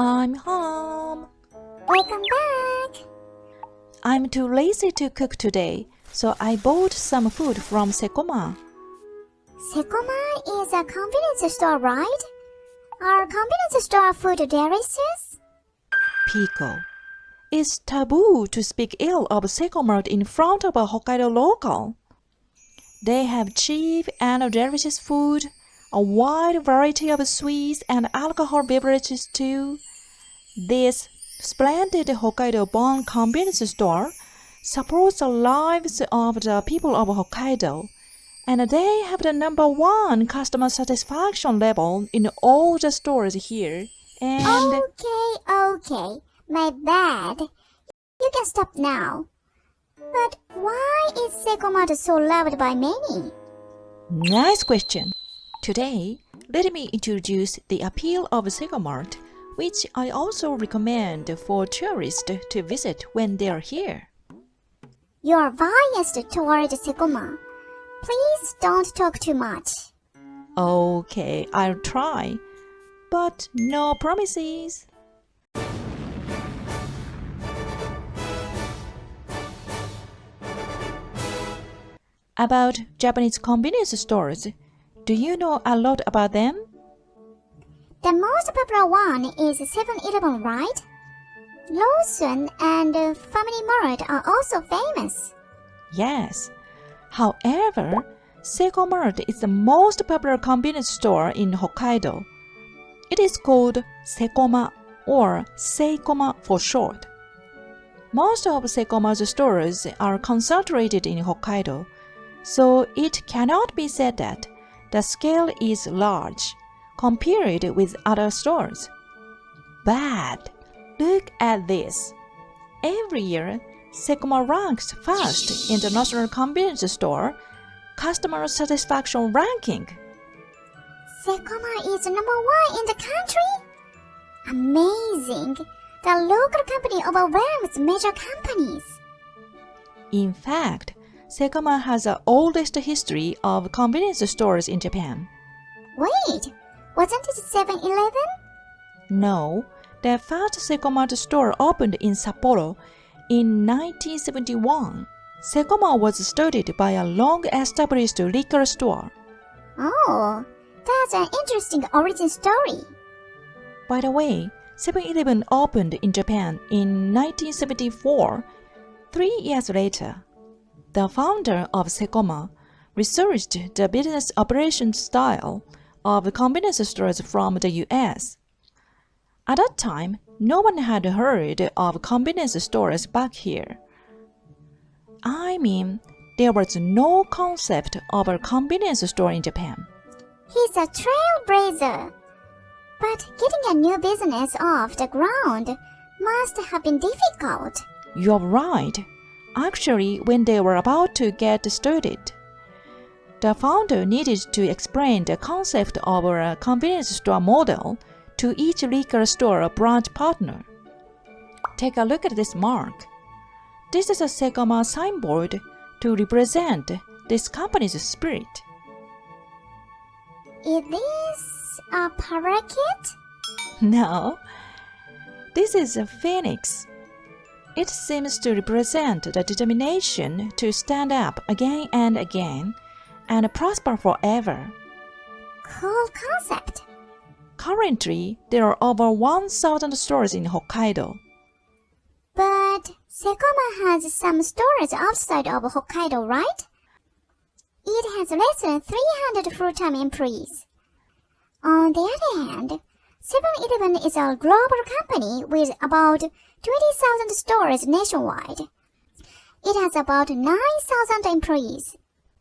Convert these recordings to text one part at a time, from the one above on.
I'm home. Welcome back. I'm too lazy to cook today, so I bought some food from Secoma. Secoma is a convenience store, right? Are convenience store food delicious? Piko. It's taboo to speak ill of Seicomart in front of a Hokkaido local. They have cheap and delicious food, a wide variety of sweets and alcohol beverages too. This splendid Hokkaido-born convenience store supports the lives of the people of Hokkaido, and they have the #1 customer satisfaction level in all the stores here. And Okay. My bad. You can stop now. But why is Seicomart so loved by many? Nice question. Today, let me introduce the appeal of Seicomart, which I also recommend for tourists to visit when they are here. You're biased toward Secoma. Please don't talk too much. Okay, I'll try, but no promises. About Japanese convenience stores, do you know a lot about them? The most popular one is 7-Eleven, right? Lawson and Family Mart are also famous. Yes. However, Seicomart is the most popular convenience store in Hokkaido. It is called Secoma or Seicoma for short. Most of Seicomart's stores are concentrated in Hokkaido, so it cannot be said that the scale is large compared with other stores. But look at this. Every year, Secoma ranks first in the National Convenience Store Customer Satisfaction Ranking. Secoma is #1 in the country? Amazing! The local company overwhelms major companies. In fact, Secoma has the oldest history of convenience stores in Japan. Wait, wasn't it 7-Eleven? No, the first Seicomart store opened in Sapporo in 1971. Secoma was started by a long-established liquor store. Oh, that's an interesting origin story. By the way, 7-Eleven opened in Japan in 1974, 3 years later. The founder of Secoma researched the business operation style of convenience stores from the US. At that time, no one had heard of convenience stores back here. I mean, there was no concept of a convenience store in Japan. He's a trailblazer. But getting a new business off the ground must have been difficult. You're right. Actually, when they were about to get started, the founder needed to explain the concept of a convenience store model to each liquor store branch partner. Take a look at this mark. This is a Secoma signboard to represent this company's spirit. Is this a parakeet? No, this is a phoenix. It seems to represent the determination to stand up again and again and prosper forever. Cool concept. Currently, there are over 1,000 stores in Hokkaido. But Secoma has some stores outside of Hokkaido, right? It has less than 300 full-time employees. On the other hand, 7-Eleven is a global company with about 20,000 stores nationwide. It has about 9,000 employees.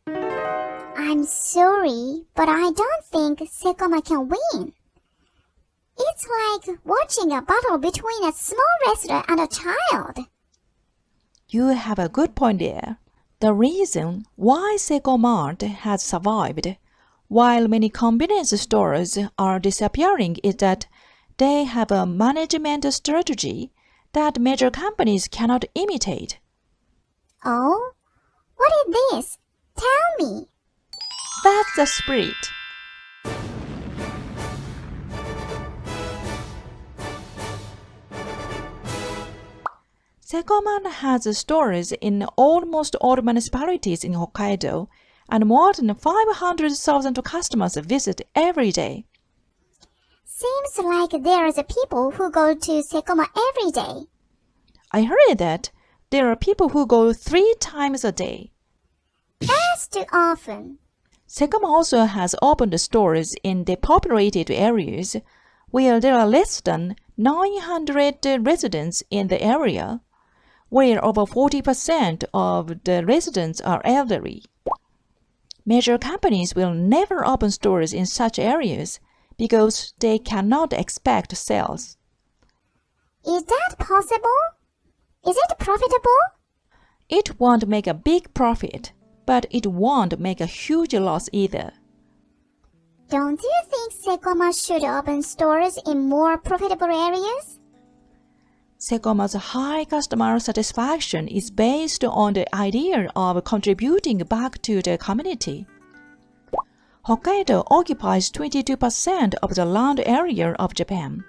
I'm sorry, but I don't think Secoma can win. It's like watching a battle between a small wrestler and a child. You have a good point there. The reason why Seicomart has survived while many convenience stores are disappearing is that they have a management strategy that major companies cannot imitate. Oh? What is this? Tell me. That's the spirit. Secoma has stores in almost all municipalities in Hokkaido, and more than 500,000 customers visit every day. Seems like there's people who go to Secoma every day. I heard that there are people who go 3 times a day. That's too often. Secoma also has opened stores in depopulated areas where there are less than 900 residents in the area, where over 40% of the residents are elderly. Major companies will never open stores in such areas because they cannot expect sales. Is that possible? Is it profitable? It won't make a big profit, but it won't make a huge loss either. Don't you think Secoma should open stores in more profitable areas? Secoma's high customer satisfaction is based on the idea of contributing back to the community. Hokkaido occupies 22% of the land area of Japan,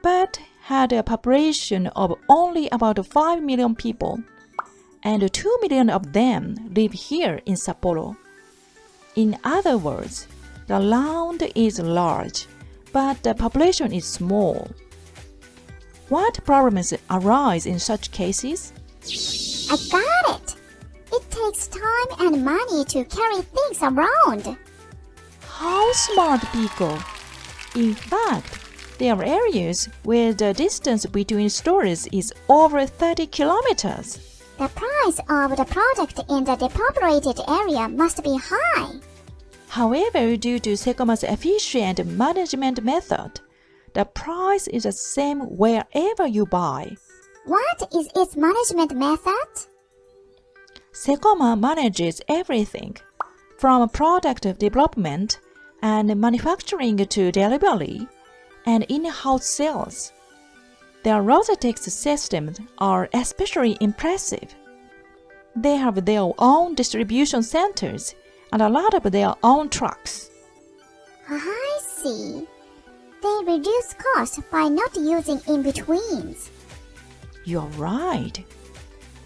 but had a population of only about 5 million people, and 2 million of them live here in Sapporo. In other words, the land is large, but the population is small. What problems arise in such cases? I got it! It takes time and money to carry things around. How smart, Piko! In fact, there are areas where the distance between stores is over 30 kilometers. The price of the product in the depopulated area must be high. However, due to Secoma's efficient management method, the price is the same wherever you buy. What is its management method? Secoma manages everything, from product development and manufacturing to delivery and in-house sales. Their logistics systems are especially impressive. They have their own distribution centers and a lot of their own trucks. I see. They reduce cost by not using in-betweens. You're right.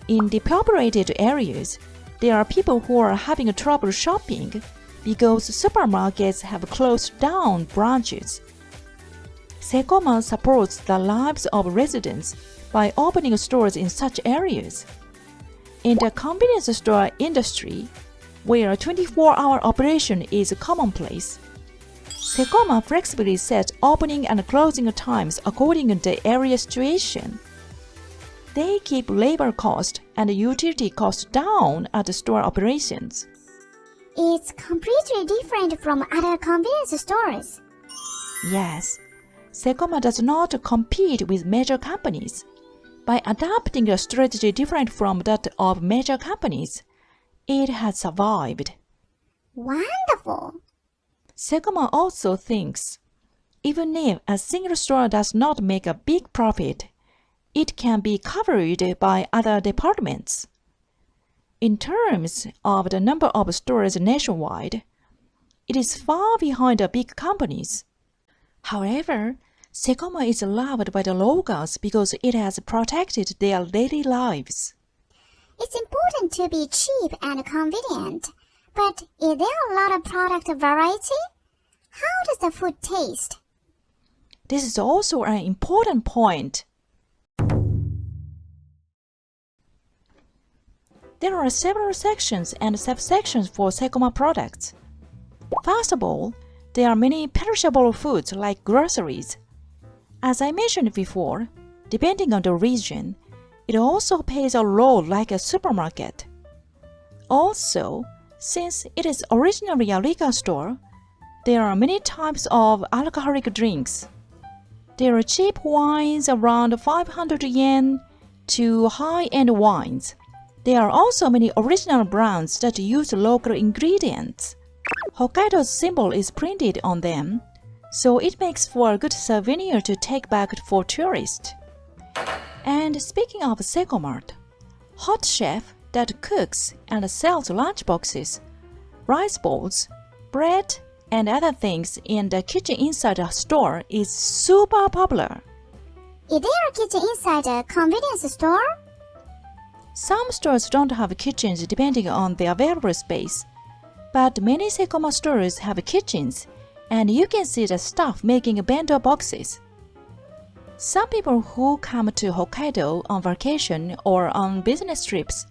In depopulated areas, there are people who are having trouble shopping because supermarkets have closed down branches. Secoma supports the lives of residents by opening stores in such areas. In the convenience store industry, where a 24-hour operation is commonplace, Secoma flexibly sets opening and closing times according to the area situation. They keep labor cost and utility cost down at the store operations. It's completely different from other convenience stores. Yes, Secoma does not compete with major companies. By adopting a strategy different from that of major companies, it has survived. Wonderful! Secoma also thinks, even if a single store does not make a big profit, it can be covered by other departments. In terms of the number of stores nationwide, it is far behind the big companies. However, Secoma is loved by the locals because it has protected their daily lives. It's important to be cheap and convenient, but is there a lot of product variety? How does the food taste? This is also an important point. There are several sections and subsections for Secoma products. First of all, there are many perishable foods like groceries. As I mentioned before, depending on the region, it also plays a role like a supermarket. Also, since it is originally a liquor store, there are many types of alcoholic drinks. There are cheap wines around 500 yen to high-end wines. There are also many original brands that use local ingredients. Hokkaido's symbol is printed on them, so it makes for a good souvenir to take back for tourists. And speaking of Seicomart, hot chef that cooks and sells lunchboxes, rice bowls, bread, and other things in the kitchen inside a store is super popular. Is there a kitchen inside a convenience store? Some stores don't have kitchens depending on the available space, but many Secoma stores have kitchens, and you can see the staff making bento boxes. Some people who come to Hokkaido on vacation or on business trips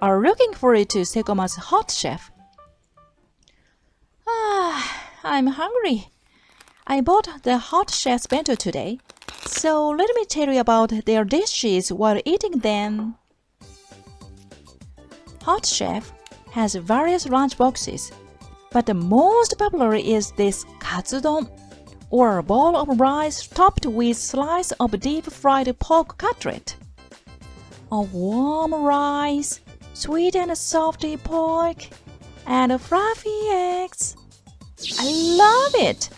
are looking forward to Secoma's hot chef. I'm hungry. I bought the hot chef's bento today, so let me tell you about their dishes while eating them. Hot Chef has various lunch boxes, but the most popular is this katsudon, or a bowl of rice topped with slice of deep-fried pork cutlet. A warm rice, sweet and salty pork, and fluffy eggs. I love it!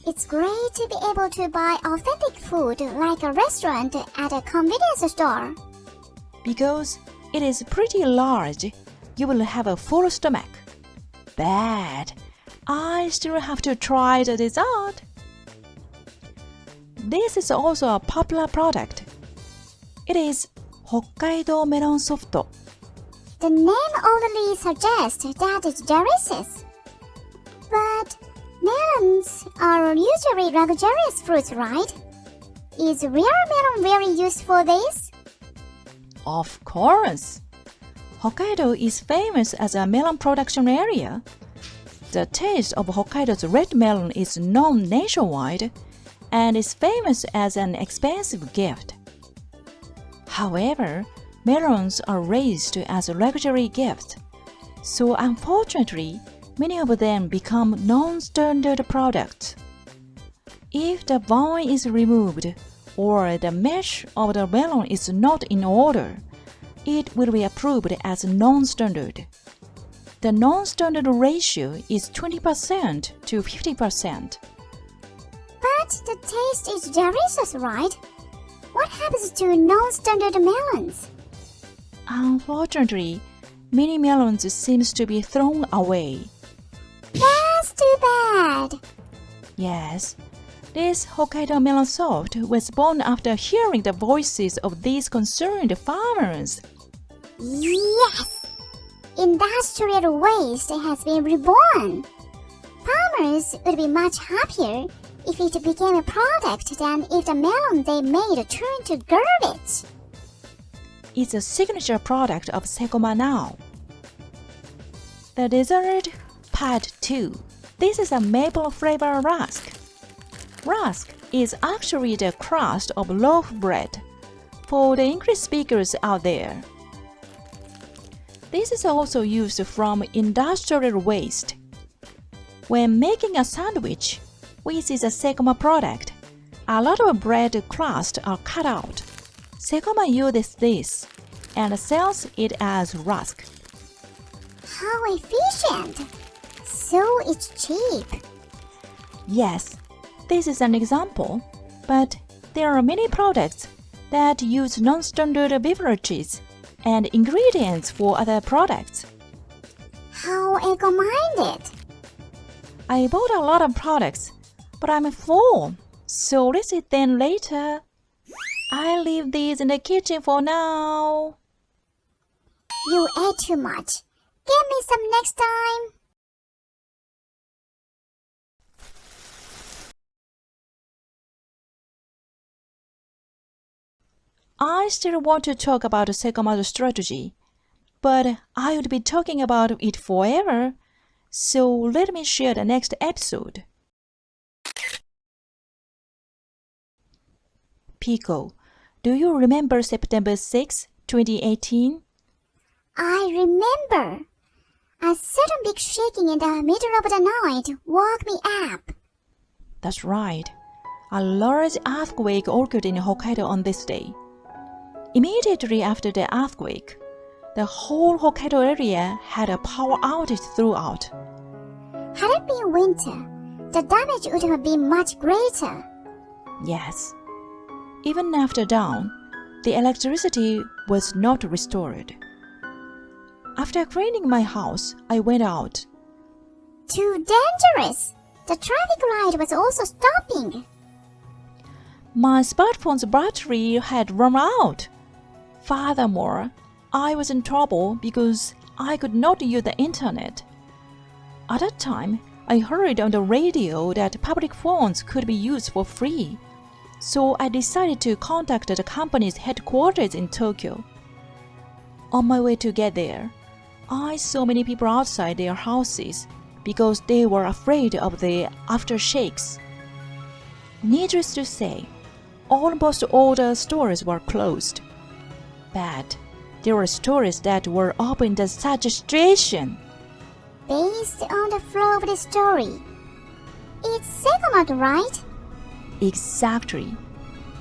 It's great to be able to buy authentic food like a restaurant at a convenience store. Because it is pretty large, you will have a full stomach. But I still have to try the dessert. This is also a popular product. It is Hokkaido melon soft. The name already suggests that it's delicious. But melons are usually luxurious fruits, right? Is real melon very used for this? Of course. Hokkaido is famous as a melon production area. The taste of Hokkaido's red melon is known nationwide and is famous as an expensive gift. However, melons are raised as a luxury gift, so unfortunately, many of them become non-standard products. If the vine is removed or the mesh of the melon is not in order, it will be approved as non-standard. The non-standard ratio is 20% to 50%. But the taste is delicious, right? What happens to non-standard melons? Unfortunately, many melons seems to be thrown away. That's too bad. Yes, this Hokkaido melon soft was born after hearing the voices of these concerned farmers. Yes! Industrial waste has been reborn. Farmers would be much happier if it became a product than if the melon they made turned to garbage. It's a signature product of Secoma now. The dessert part 2. This is a maple flavor rusk. Rusk is actually the crust of loaf bread for the English speakers out there. This is also used from industrial waste. When making a sandwich, which is a Secoma product, a lot of bread crust are cut out. Secoma uses this and sells it as rusk. How efficient! So it's cheap. Yes, this is an example, but there are many products that use non-standard beverages and ingredients for other products. How eco-minded! I bought a lot of products, but I'm full, so let's eat them later. I'll leave these in the kitchen for now. You ate too much. Give me some next time. I still want to talk about Secoma's strategy, but I would be talking about it forever, so let me share the next episode. Piko, do you remember September 6, 2018? I remember. A sudden big shaking in the middle of the night woke me up. That's right. A large earthquake occurred in Hokkaido on this day. Immediately after the earthquake, the whole Hokkaido area had a power outage throughout. Had it been winter, the damage would have been much greater. Yes. Even after dawn, the electricity was not restored. After cleaning my house, I went out. Too dangerous! The traffic light was also stopping. My smartphone's battery had run out. Furthermore, I was in trouble because I could not use the internet. At that time, I heard on the radio that public phones could be used for free, so I decided to contact the company's headquarters in Tokyo. On my way to get there, I saw many people outside their houses because they were afraid of the aftershocks. Needless to say, almost all the stores were closed. But there were stores that were open in such a situation. Based on the flow of the story, it's Seicomart, right? Exactly.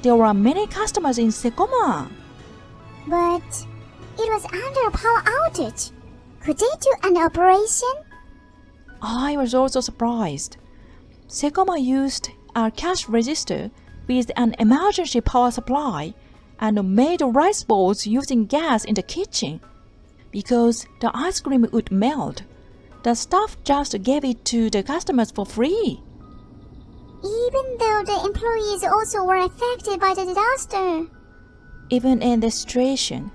There were many customers in Secoma. But it was under a power outage. Could they do an operation? I was also surprised. Secoma used a cash register with an emergency power supply and made rice balls using gas in the kitchen. Because the ice cream would melt, the staff just gave it to the customers for free. Even though the employees also were affected by the disaster. Even in this situation,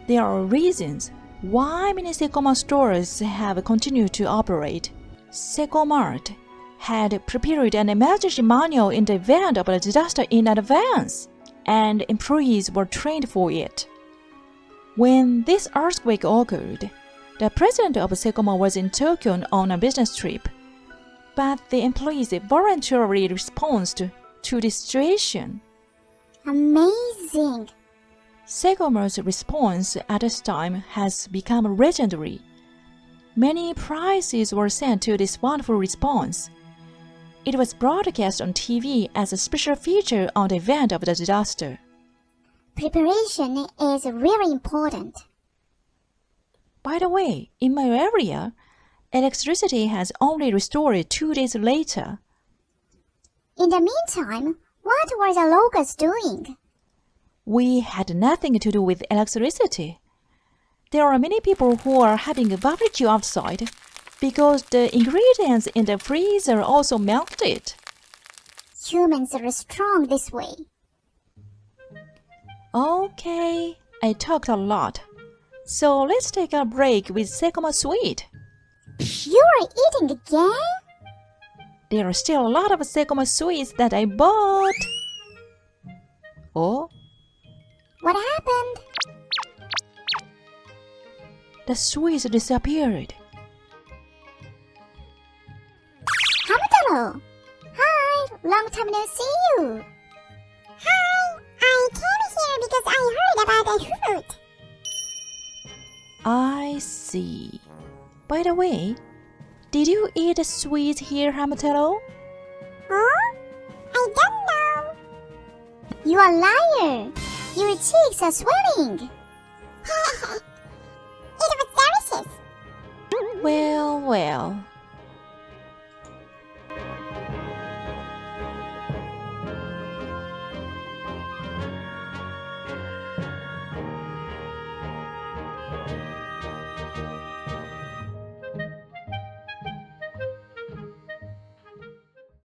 there are reasons why many Secoma stores have continued to operate. Seicomart had prepared an emergency manual in the event of a disaster in advance, and employees were trained for it. When this earthquake occurred, the president of Secoma was in Tokyo on a business trip, but the employees voluntarily responded to the situation. Amazing! Seikomart's response at this time has become legendary. Many prizes were sent to this wonderful response. It was broadcast on TV as a special feature on the event of the disaster. Preparation is really important. By the way, in my area, electricity has only restored 2 days later. In the meantime, what were the locals doing? We had nothing to do with electricity. There are many people who are having a barbecue outside because the ingredients in the freezer also melted. Humans are strong this way. Okay, I talked a lot. So let's take a break with Secoma Sweet. You are eating again? There are still a lot of Secoma Sweets that I bought. Oh? What happened? The sweets disappeared. Hamataro! Hi! Long time no see you! Hi! I came here because I heard about the fruit. I see. By the way, did you eat the sweets here, Hamataro? Huh? I don't know. You are a liar! Your cheeks are swelling! It was delicious! Well,